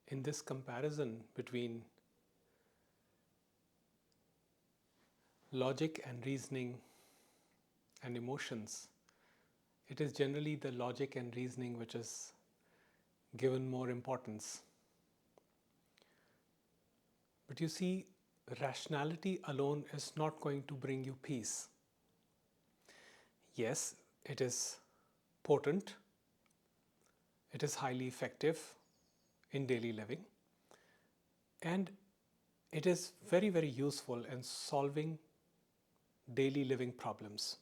in this comparison between logic and reasoning and emotions, it is generally the logic and reasoning which is given more importance. But you see, rationality alone is not going to bring you peace. Yes, it is potent, it is highly effective in daily living, and it is very, very useful in solving daily living problems.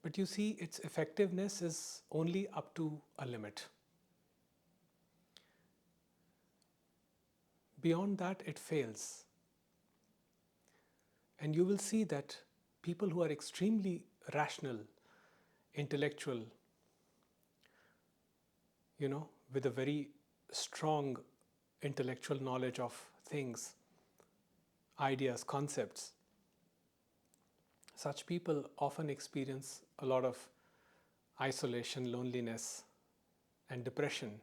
But you see, its effectiveness is only up to a limit. Beyond that, it fails. And you will see that people who are extremely rational, intellectual, with a very strong intellectual knowledge of things, ideas, concepts, such people often experience a lot of isolation, loneliness, and depression.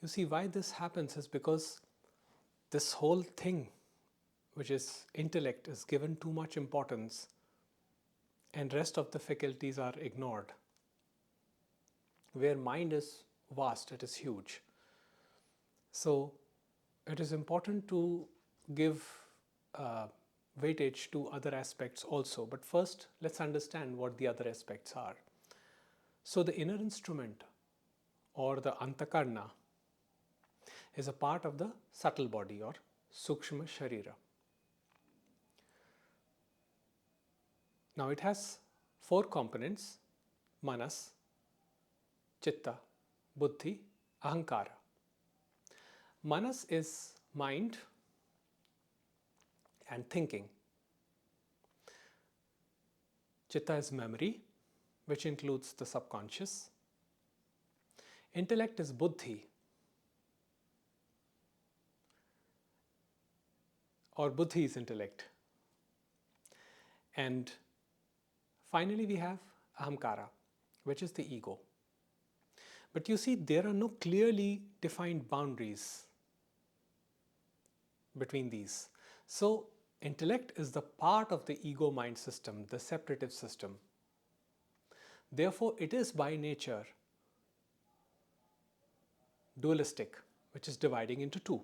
You see, why this happens is because this whole thing, which is intellect, is given too much importance and rest of the faculties are ignored. Where mind is vast, it is huge. So it is important to give weightage to other aspects also. But first, let's understand what the other aspects are. So the inner instrument, or the antakarna, is a part of the subtle body or sukshma sharira. Now it has 4 components: manas, chitta, buddhi, ahankara. Manas is mind and thinking. Chitta is memory, which includes the subconscious. Intellect is buddhi, or buddhi is intellect. And finally, we have ahamkara, which is the ego. But you see, there are no clearly defined boundaries between these. So, intellect is the part of the ego mind system, the separative system. Therefore, it is by nature dualistic, which is dividing into 2.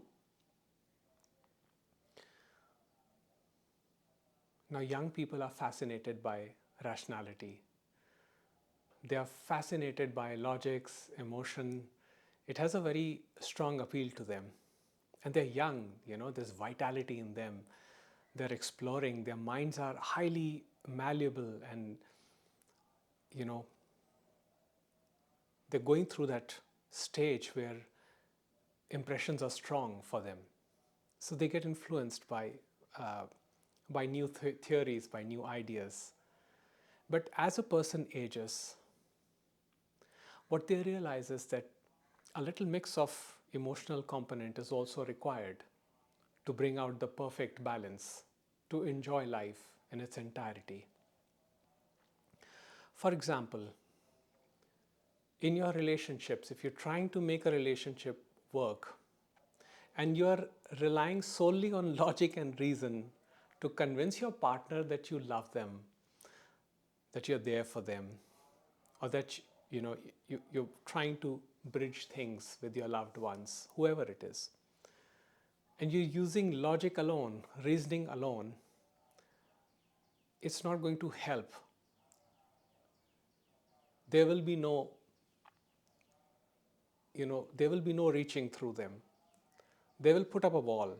Now, young people are fascinated by rationality. They are fascinated by logics, emotion. It has a very strong appeal to them. And they're young, there's vitality in them. They're exploring, their minds are highly malleable, and they're going through that stage where impressions are strong for them. So they get influenced by new theories, by new ideas. But as a person ages, what they realize is that a little mix of emotional component is also required to bring out the perfect balance, to enjoy life in its entirety. For example, in your relationships, if you're trying to make a relationship work and you're relying solely on logic and reason to convince your partner that you love them, that you're there for them, or that you're trying to bridge things with your loved ones, whoever it is, and you're using logic alone, reasoning alone, it's not going to help. There will be no reaching through them. They will put up a wall,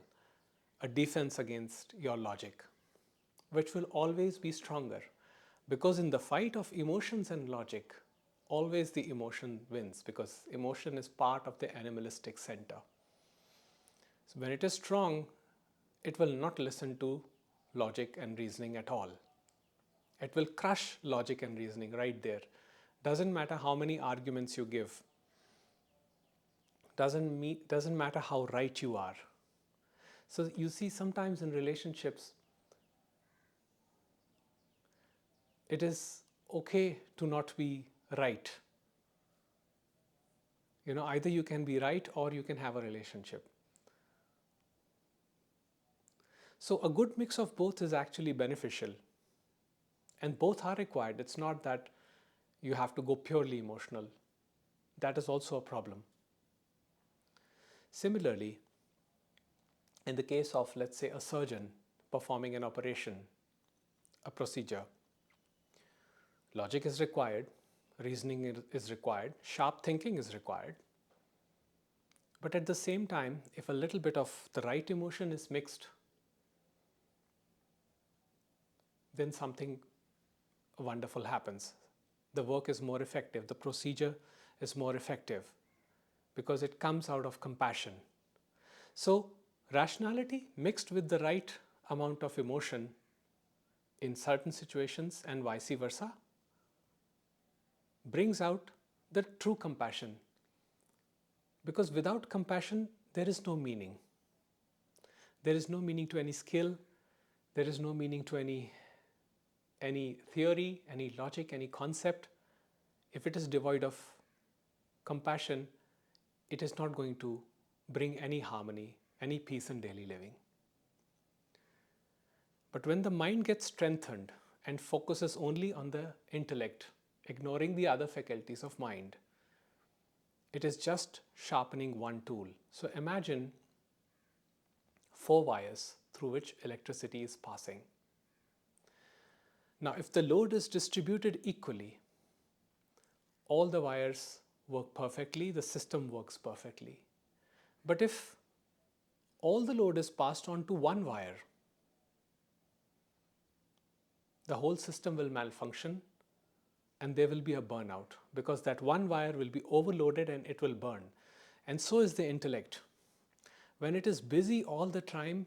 a defense against your logic, which will always be stronger. Because in the fight of emotions and logic, always the emotion wins, because emotion is part of the animalistic center. So when it is strong, it will not listen to logic and reasoning at all. It will crush logic and reasoning right there. Doesn't matter how many arguments you give. Doesn't matter how right you are. So you see, sometimes in relationships, it is okay to not be right. Either you can be right or you can have a relationship. So a good mix of both is actually beneficial, and both are required. It's not that you have to go purely emotional. That is also a problem. Similarly, in the case of, let's say, a surgeon performing an operation, a procedure, logic is required, reasoning is required, sharp thinking is required. But at the same time, if a little bit of the right emotion is mixed, then something wonderful happens. The work is more effective, the procedure is more effective because it comes out of compassion. So, rationality mixed with the right amount of emotion in certain situations and vice versa brings out the true compassion. Because without compassion, there is no meaning. There is no meaning to any skill, there is no meaning to any theory, any logic, any concept. If it is devoid of compassion, it is not going to bring any harmony, any peace in daily living. But when the mind gets strengthened and focuses only on the intellect, ignoring the other faculties of mind, it is just sharpening one tool. So imagine 4 wires through which electricity is passing. Now, if the load is distributed equally, all the wires work perfectly, the system works perfectly. But if all the load is passed on to one wire, the whole system will malfunction and there will be a burnout because that one wire will be overloaded and it will burn. And so is the intellect. When it is busy all the time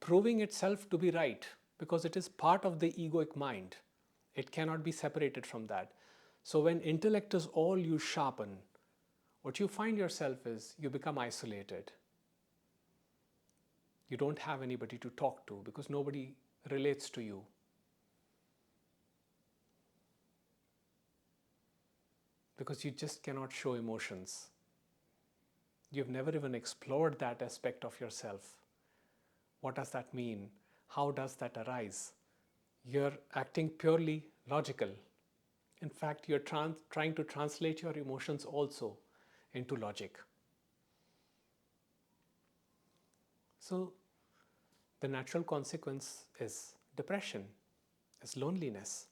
proving itself to be right, because it is part of the egoic mind, it cannot be separated from that. So when intellect is all you sharpen, what you find yourself is you become isolated. You don't have anybody to talk to because nobody relates to you. Because you just cannot show emotions. You've never even explored that aspect of yourself. What does that mean? How does that arise? You're acting purely logical. In fact, you're trying to translate your emotions also into logic. So, the natural consequence is depression, is loneliness.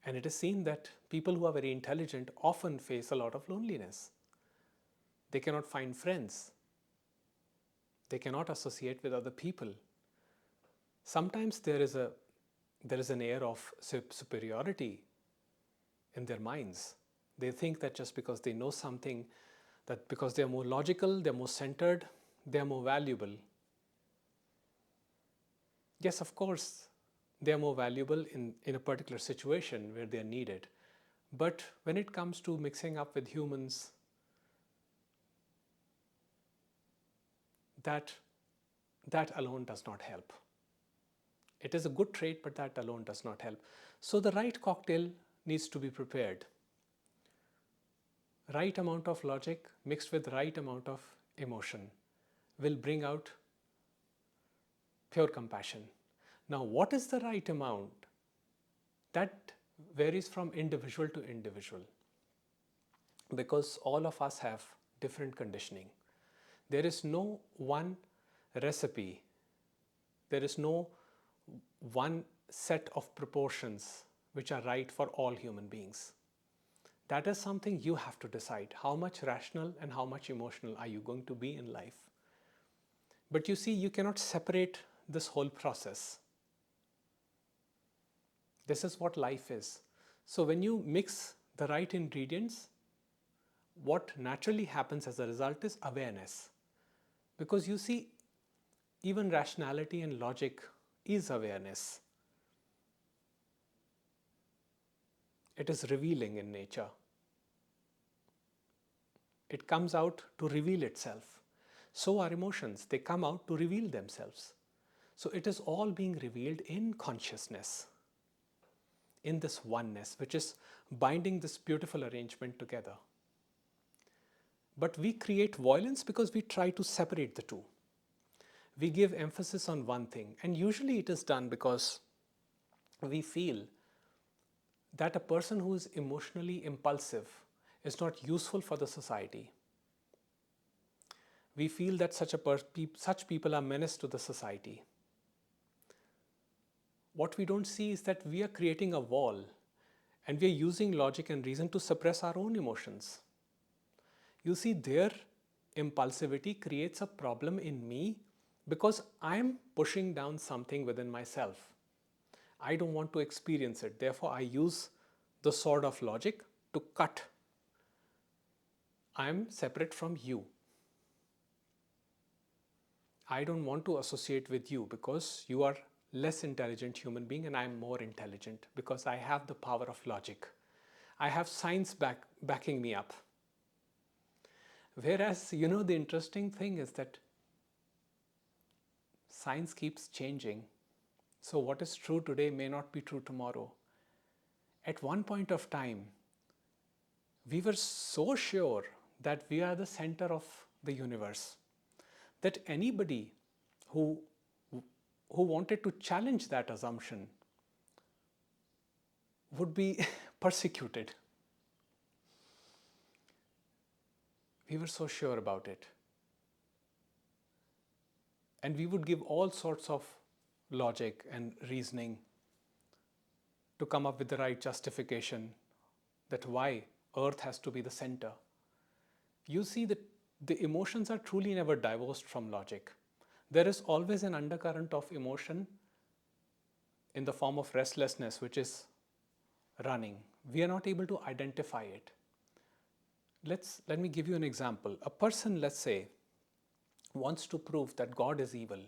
And it is seen that people who are very intelligent often face a lot of loneliness. They cannot find friends. They cannot associate with other people. Sometimes there is an air of superiority in their minds. They think that just because they know something, that because they are more logical, they are more centered, they are more valuable. Yes, of course, they are more valuable in a particular situation where they are needed. But when it comes to mixing up with humans, that alone does not help. It is a good trait, but that alone does not help. So the right cocktail needs to be prepared. Right amount of logic mixed with right amount of emotion will bring out pure compassion. Now, what is the right amount? That varies from individual to individual because all of us have different conditioning. There is no one recipe. There is no one set of proportions which are right for all human beings. That is something you have to decide. How much rational and how much emotional are you going to be in life? But you see, you cannot separate this whole process. This is what life is. So when you mix the right ingredients, what naturally happens as a result is awareness. Because you see, even rationality and logic is awareness. It is revealing in nature. It comes out to reveal itself. So are emotions. They come out to reveal themselves. So it is all being revealed in consciousness, in this oneness, which is binding this beautiful arrangement together. But we create violence because we try to separate the two. We give emphasis on one thing, and usually it is done because we feel that a person who is emotionally impulsive is not useful for the society. We feel that such people are menace to the society. What we don't see is that we are creating a wall, and we are using logic and reason to suppress our own emotions. You see, their impulsivity creates a problem in me because I'm pushing down something within myself. I don't want to experience it. Therefore, I use the sword of logic to cut. I'm separate from you. I don't want to associate with you because you are less intelligent human being and I'm more intelligent because I have the power of logic. I have science backing me up. Whereas, the interesting thing is that science keeps changing. So what is true today may not be true tomorrow. At one point of time, we were so sure that we are the center of the universe that anybody who wanted to challenge that assumption would be persecuted. We were so sure about it. And we would give all sorts of logic and reasoning to come up with the right justification that why Earth has to be the center. You see that the emotions are truly never divorced from logic. There is always an undercurrent of emotion in the form of restlessness, which is running. We are not able to identify it. Let me give you an example. A person, let's say, wants to prove that God is evil,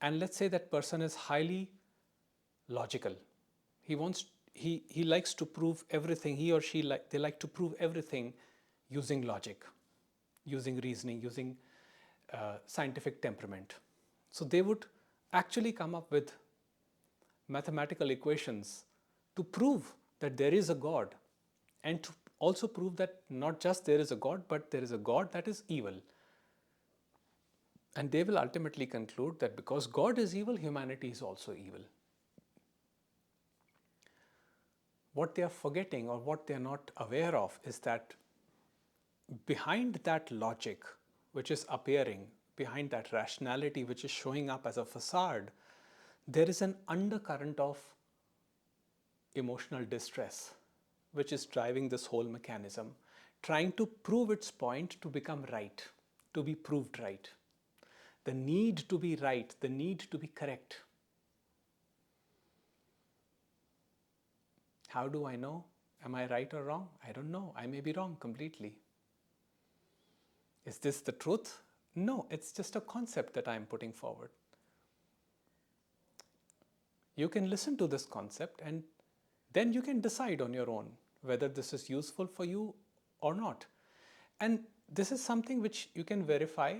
and let's say that person is highly logical. He likes to prove everything. He or she they like to prove everything using logic, using reasoning, using scientific temperament. So they would actually come up with mathematical equations to prove that there is a God, and to also prove that not just there is a God, but there is a God that is evil. And they will ultimately conclude that because God is evil, humanity is also evil. What they are forgetting or what they are not aware of is that behind that logic which is appearing, behind that rationality which is showing up as a facade, there is an undercurrent of emotional distress which is driving this whole mechanism, trying to prove its point to become right, to be proved right. The need to be right, the need to be correct. How do I know? Am I right or wrong? I don't know. I may be wrong completely. Is this the truth? No, it's just a concept that I'm putting forward. You can listen to this concept and then you can decide on your own whether this is useful for you or not. And this is something which you can verify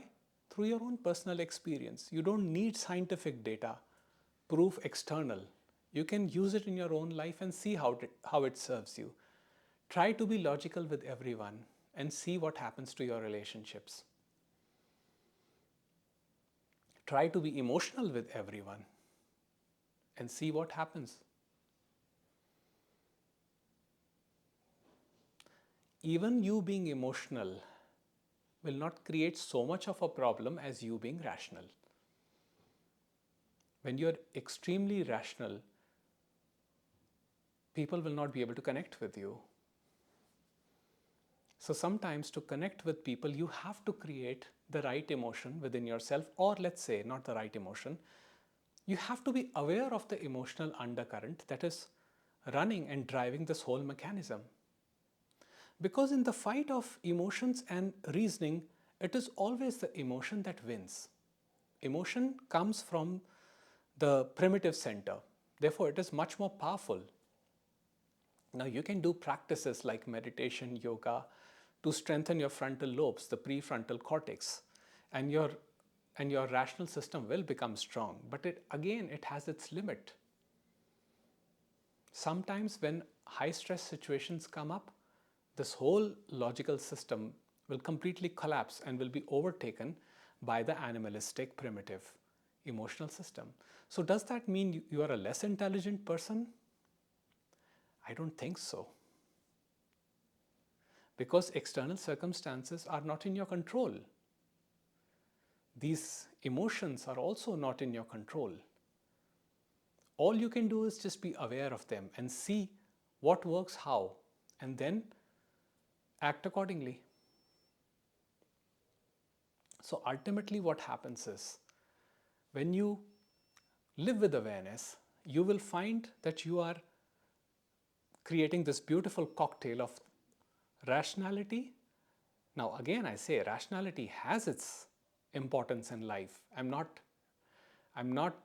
through your own personal experience. You don't need scientific data, proof external. You can use it in your own life and see how it serves you. Try to be logical with everyone and see what happens to your relationships. Try to be emotional with everyone and see what happens. Even you being emotional will not create so much of a problem as you being rational. When you're extremely rational, people will not be able to connect with you. So sometimes to connect with people, you have to create the right emotion within yourself, or let's say not the right emotion. You have to be aware of the emotional undercurrent that is running and driving this whole mechanism. Because in the fight of emotions and reasoning, it is always the emotion that wins. Emotion comes from the primitive center. Therefore, it is much more powerful. Now, you can do practices like meditation, yoga, to strengthen your frontal lobes, the prefrontal cortex, and your and your rational system will become strong. But it has its limit. Sometimes when high stress situations come up, this whole logical system will completely collapse and will be overtaken by the animalistic, primitive, emotional system. So, does that mean you are a less intelligent person? I don't think so. Because external circumstances are not in your control. These emotions are also not in your control. All you can do is just be aware of them and see what works how, and then act accordingly. So ultimately, what happens is when you live with awareness, you will find that you are creating this beautiful cocktail of rationality. Now, again, I say rationality has its importance in life. I'm not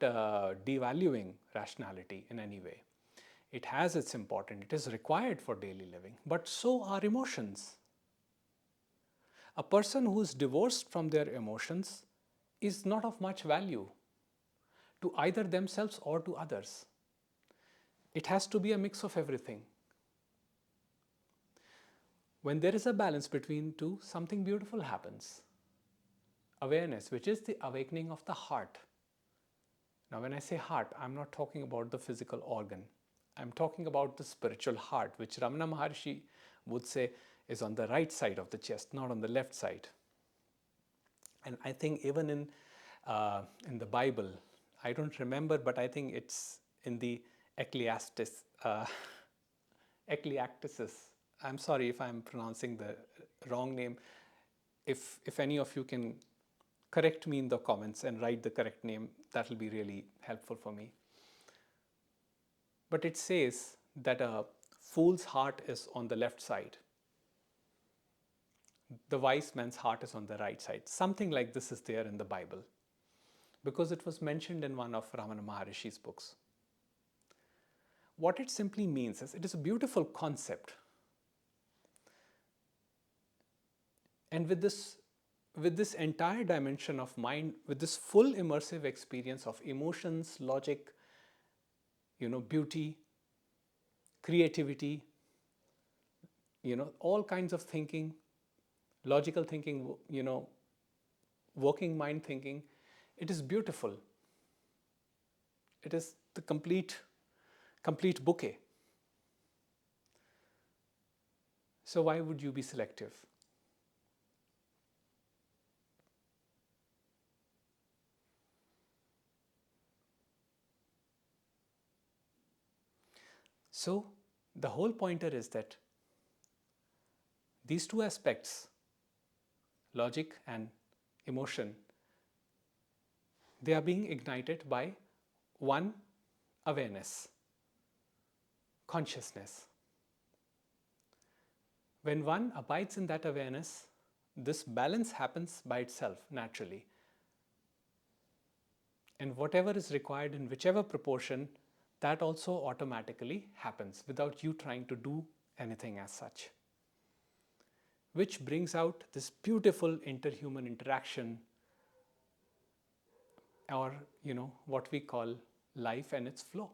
devaluing rationality in any way. It has its importance. It is required for daily living. But so are emotions. A person who is divorced from their emotions is not of much value to either themselves or to others. It has to be a mix of everything. When there is a balance between two, something beautiful happens. Awareness, which is the awakening of the heart. Now, when I say heart, I'm not talking about the physical organ. I'm talking about the spiritual heart, which Ramana Maharshi would say is on the right side of the chest, not on the left side. And I think even in the Bible, I don't remember, but I think it's in the Ecclesiastes. I'm sorry if I'm pronouncing the wrong name. If any of you can correct me in the comments and write the correct name, that will be really helpful for me. But it says that a fool's heart is on the left side. The wise man's heart is on the right side. Something like this is there in the Bible because it was mentioned in one of Ramana Maharishi's books. What it simply means is it is a beautiful concept. And with this entire dimension of mind, with this full immersive experience of emotions, logic, beauty, creativity, all kinds of thinking, logical thinking, working mind thinking, it is beautiful. It is the complete bouquet. So why would you be selective? So the whole pointer is that these two aspects, logic and emotion, they are being ignited by one awareness, consciousness. When one abides in that awareness, this balance happens by itself naturally. And whatever is required in whichever proportion, that also automatically happens without you trying to do anything as such. Which brings out this beautiful interhuman interaction, or what we call life and its flow.